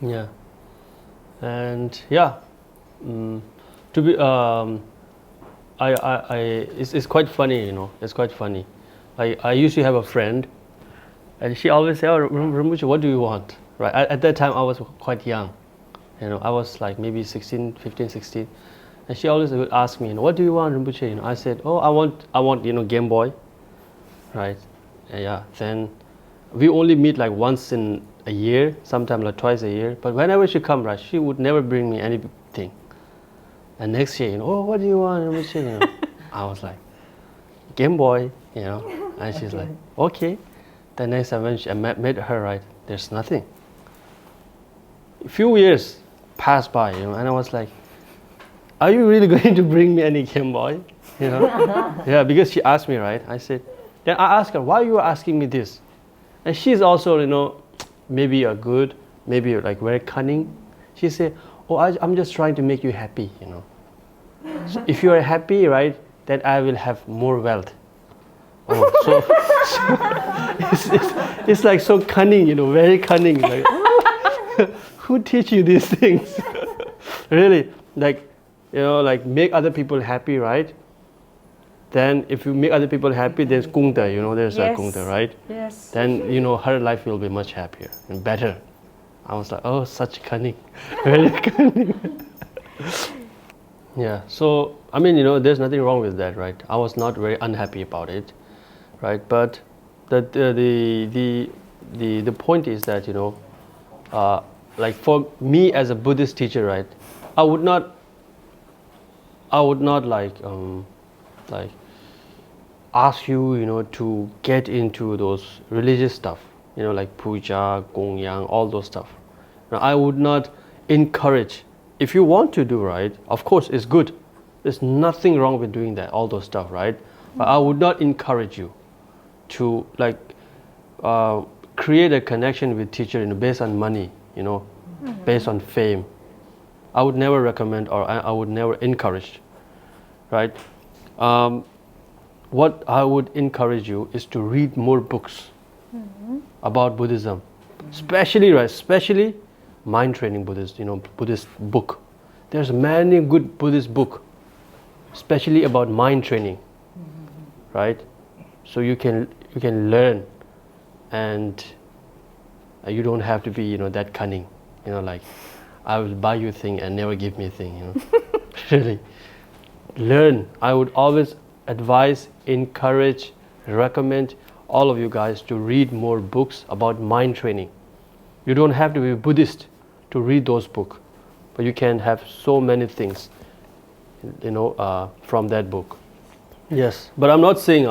Yeah. And yeah, to be it's quite funny, you know. It's quite funny. I used to have a friend, and she always said, "Oh, Rinpoche, what do you want?" Right. At that time, I was quite young. You know, I was like maybe 16, 15, 16, and she always would ask me, you know, "What do you want, Rinpoche?" You know, I said, "Oh, I want, you know, Game Boy." Right. And yeah. Then we only meet like once in a year, sometimes like twice a year. But whenever she come, right, she would never bring me anything. And next year, you know, "Oh, what do you want, Rinpoche?" You know, I was like, "Game Boy," you know, and she's like, "Okay." The next time when I met her, right, there's nothing. A few years passed by, you know, and I was like, "Are you really going to bring me any Game Boy?" You know, yeah, because she asked me, right. I said, then I asked her, "Why are you asking me this?" And she's also, you know, maybe a good, maybe like very cunning. She said, "Oh, I'm just trying to make you happy, you know. So if you are happy, right, then I will have more wealth." Oh, so it's like so cunning, you know, very cunning. Like, who teach you these things? Really, like, you know, like make other people happy, right? Then if you make other people happy, there's kungta, you know, there's a kungta, right? Yes. Then, you know, her life will be much happier and better. I was like, oh, such cunning, very cunning. Yeah, so, I mean, you know, there's nothing wrong with that, right? I was not very unhappy about it, right? But the point is that, you know, like for me as a Buddhist teacher, right, I would not like ask you, you know, to get into those religious stuff, you know, like puja, gongyang, all those stuff. Now, I would not encourage. If you want to do, right, of course, it's good. There's nothing wrong with doing that, all those stuff, right? But I would not encourage you to like create a connection with teacher, you know, based on money, you know, based on fame. I would never recommend, or I would never encourage, right? What I would encourage you is to read more books about Buddhism, especially, right, especially mind training Buddhist, you know, Buddhist book. There's many good Buddhist book, especially about mind training, right? So you can learn, and you don't have to be, you know, that cunning, you know, like I will buy you a thing and never give me a thing, you know. Really, learn. I would always advise, encourage, recommend all of you guys to read more books about mind training. You don't have to be Buddhist to read those books, but you can have so many things, you know, from that book. Yes, but I'm not saying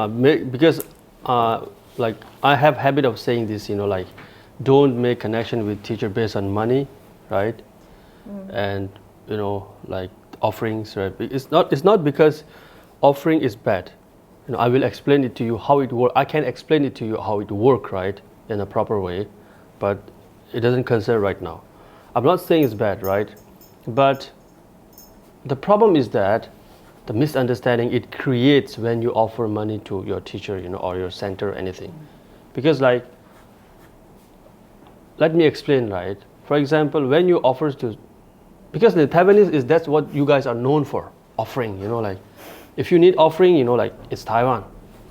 because like I have habit of saying this, you know, like don't make connection with teacher based on money, right? And you know, like offerings, right? It's not because offering is bad. You know, I will explain it to you how it works. I can explain it to you how it works, right, in a proper way, but it doesn't concern right now. I'm not saying it's bad, right? But the problem is that the misunderstanding it creates when you offer money to your teacher, you know, or your center or anything. Because like, let me explain, right? For example, when you offer to, because the Taiwanese is, that's what you guys are known for, offering, you know, like, if you need offering, you know, like, it's Taiwan,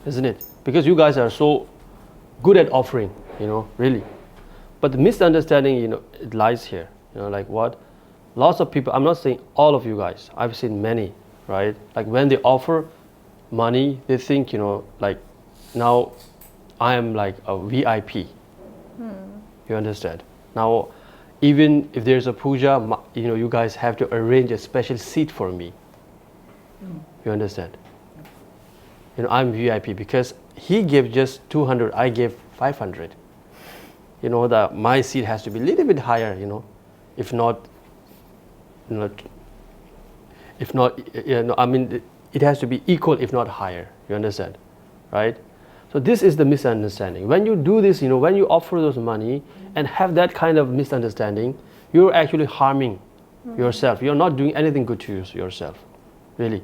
isn't it? Because you guys are so good at offering, you know, really. But the misunderstanding, you know, it lies here, you know, like what? Lots of people, I'm not saying all of you guys, I've seen many, right? Like when they offer money, they think, you know, like, now I am like a VIP. You understand? Now, even if there's a puja, you know, you guys have to arrange a special seat for me. You understand? You know, I'm VIP because he gave just 200, I gave 500. You know, my seat has to be a little bit higher, you know, if not, you know, I mean, it has to be equal, if not higher. You understand, right? So this is the misunderstanding. When you do this, you know, when you offer those money and have that kind of misunderstanding, you're actually harming yourself. You're not doing anything good to yourself, really.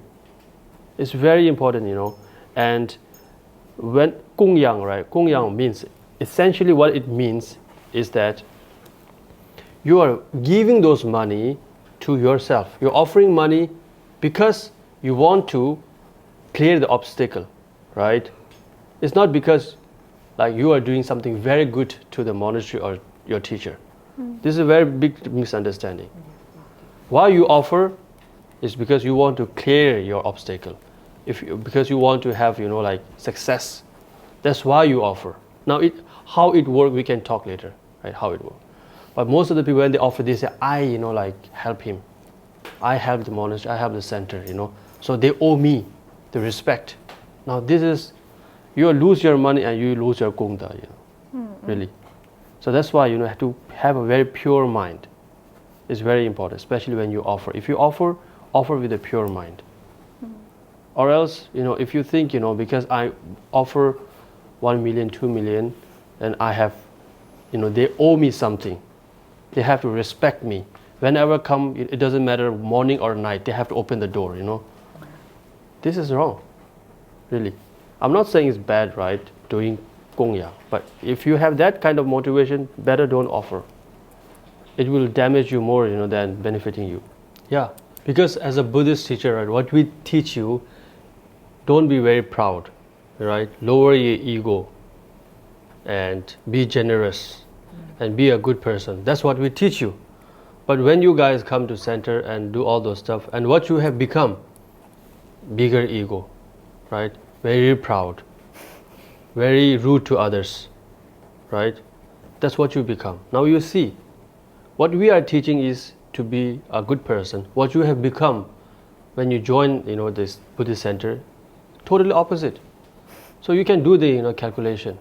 It's very important, you know. And when Gongyang, right? Gongyang means, essentially what it means is that you are giving those money to yourself. You're offering money because you want to clear the obstacle, right? It's not because like you are doing something very good to the monastery or your teacher. This is a very big misunderstanding. Why you offer is because you want to clear your obstacle. Because you want to have, like success. That's why you offer. Now, how it works, we can talk later, right? How it works. But most of the people, when they offer, they say, I, like help him. I help the monastery, I help the center, So they owe me the respect. Now, this is, you lose your money and you lose your kungda, really. So that's why, have to have a very pure mind. It's very important, especially when you offer. If you offer with a pure mind. Or else, if you think, because I offer 1 million, 2 million, and I have, they owe me something. They have to respect me. Whenever I come, it doesn't matter morning or night, they have to open the door, This is wrong, really. I'm not saying it's bad, right, doing gongya. But if you have that kind of motivation, better don't offer. It will damage you more, than benefiting you. Yeah, because as a Buddhist teacher, right, what we teach you, don't be very proud, right? Lower your ego and be generous and be a good person. That's what we teach you. But when you guys come to center and do all those stuff, and what you have become, bigger ego, right? Very proud, very rude to others, right? That's what you become. Now you see, what we are teaching is to be a good person. What you have become when you join, this Buddhist center, totally opposite. So you can do the, calculation.